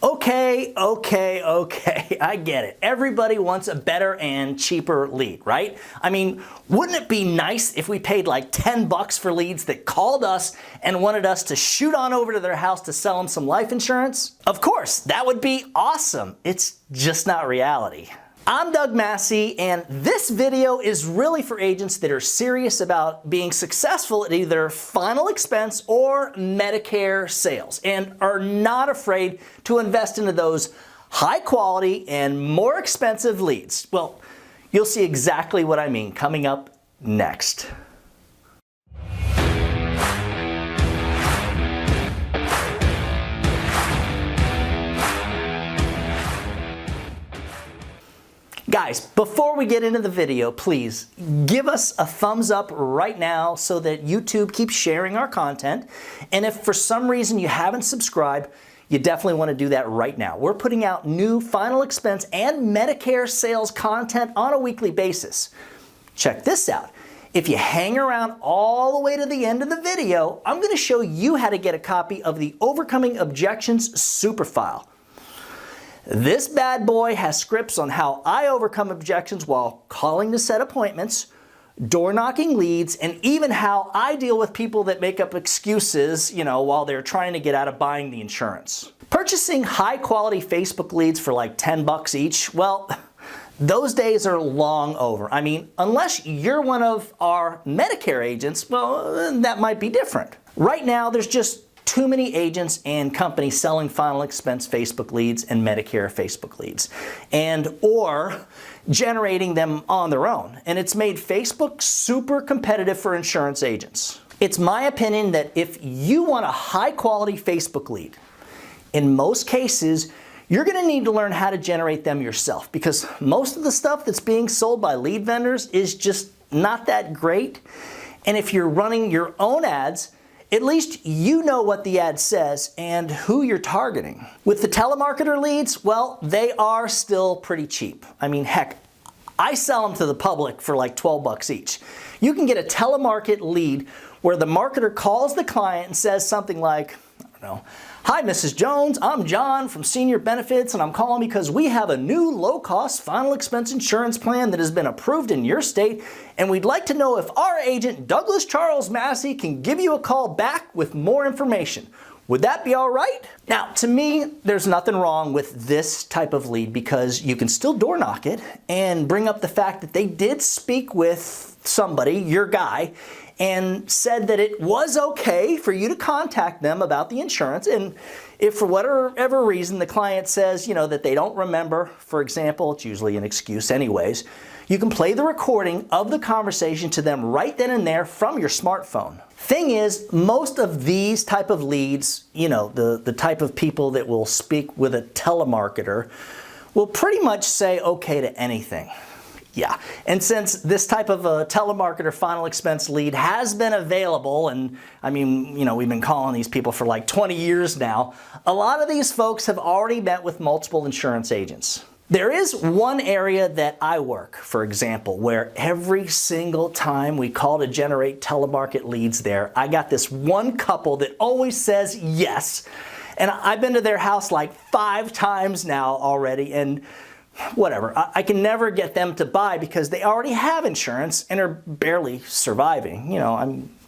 Okay, I get it. Everybody wants a better and cheaper lead, right? I mean, wouldn't it be nice if we paid like 10 bucks for leads that called us and wanted us to shoot on over to their house to sell them some life insurance? Of course, that would be awesome. It's just not reality. I'm Doug Massi, and this video is really for agents that are serious about being successful at either final expense or Medicare sales and are not afraid to invest into those high quality and more expensive leads. Well, you'll see exactly what I mean coming up next. Guys, before we get into the video, please give us a thumbs up right now so that YouTube keeps sharing our content. And if for some reason you haven't subscribed, you definitely want to do that right now. We're putting out new final expense and Medicare sales content on a weekly basis. Check this out. If you hang around all the way to the end of the video, I'm going to show you how to get a copy of the Overcoming Objections Super File. This bad boy has scripts on how I overcome objections while calling to set appointments, door knocking leads, and even how I deal with people that make up excuses, while they're trying to get out of buying the insurance. Purchasing high quality Facebook leads for like 10 bucks each, well, those days are long over. I mean, unless you're one of our Medicare agents, well, that might be different. Right now, there's just too many agents and companies selling final expense Facebook leads and Medicare Facebook leads, or generating them on their own. And it's made Facebook super competitive for insurance agents. It's my opinion that if you want a high quality Facebook lead, in most cases, you're going to need to learn how to generate them yourself, because most of the stuff that's being sold by lead vendors is just not that great. And if you're running your own ads, at least you know what the ad says and who you're targeting. With the telemarketer leads, well, they are still pretty cheap. I mean, heck, I sell them to the public for like 12 bucks each. You can get a telemarket lead where the marketer calls the client and says something like, I don't know, "Hi, Mrs. Jones, I'm John from Senior Benefits, and I'm calling because we have a new low-cost final expense insurance plan that has been approved in your state, and we'd like to know if our agent, Douglas Charles Massi, can give you a call back with more information. Would that be all right?" Now, to me, there's nothing wrong with this type of lead because you can still door knock it and bring up the fact that they did speak with somebody, your guy, and said that it was okay for you to contact them about the insurance. And if for whatever reason the client says, that they don't remember, for example, it's usually an excuse anyways, you can play the recording of the conversation to them right then and there from your smartphone. Thing is, most of these type of leads, the type of people that will speak with a telemarketer, will pretty much say okay to anything. Yeah, and since this type of a telemarketer final expense lead has been available, and I mean, we've been calling these people for like 20 years now, a lot of these folks have already met with multiple insurance agents. There is one area that I work, for example, where every single time we call to generate telemarket leads there, I got this one couple that always says yes. And I've been to their house like 5 times now already, and whatever, I can never get them to buy because they already have insurance and are barely surviving.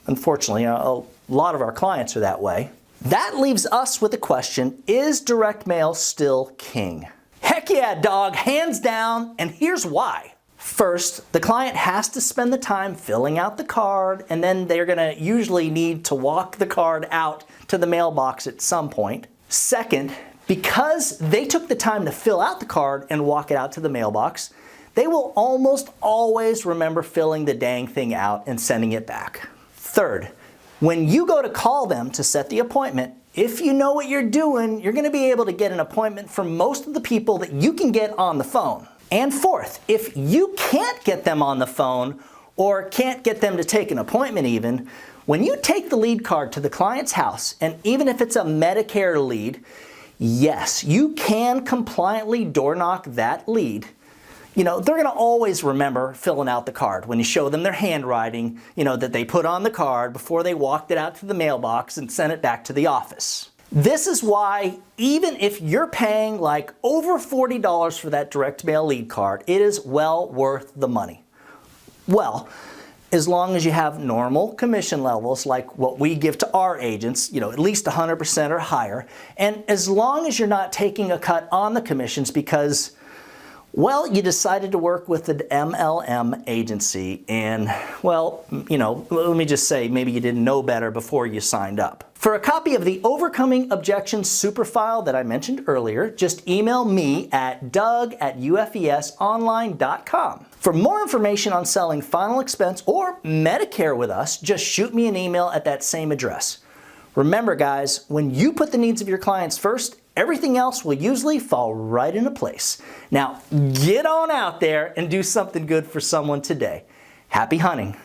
Unfortunately, a lot of our clients are that way. That leaves us with the question, is direct mail still king? Heck yeah, dog, hands down, and here's why. First, the client has to spend the time filling out the card, and then they're gonna usually need to walk the card out to the mailbox at some point. Second, because they took the time to fill out the card and walk it out to the mailbox, they will almost always remember filling the dang thing out and sending it back. Third, when you go to call them to set the appointment, if you know what you're doing, you're going to be able to get an appointment for most of the people that you can get on the phone. And fourth, if you can't get them on the phone or can't get them to take an appointment even, when you take the lead card to the client's house, and even if it's a Medicare lead, yes, you can compliantly door knock that lead. They're going to always remember filling out the card when you show them their handwriting, that they put on the card before they walked it out to the mailbox and sent it back to the office. This is why even if you're paying like over $40 for that direct mail lead card, it is well worth the money. Well, as long as you have normal commission levels like what we give to our agents, at least 100% or higher, and as long as you're not taking a cut on the commissions because, well, you decided to work with an MLM agency and, well, let me just say, maybe you didn't know better before you signed up. For a copy of the Overcoming Objections super file that I mentioned earlier, just email me at doug@ufesonline.com. For more information on selling final expense or Medicare with us, just shoot me an email at that same address. Remember, guys, when you put the needs of your clients first, everything else will usually fall right into place. Now, get on out there and do something good for someone today. Happy hunting.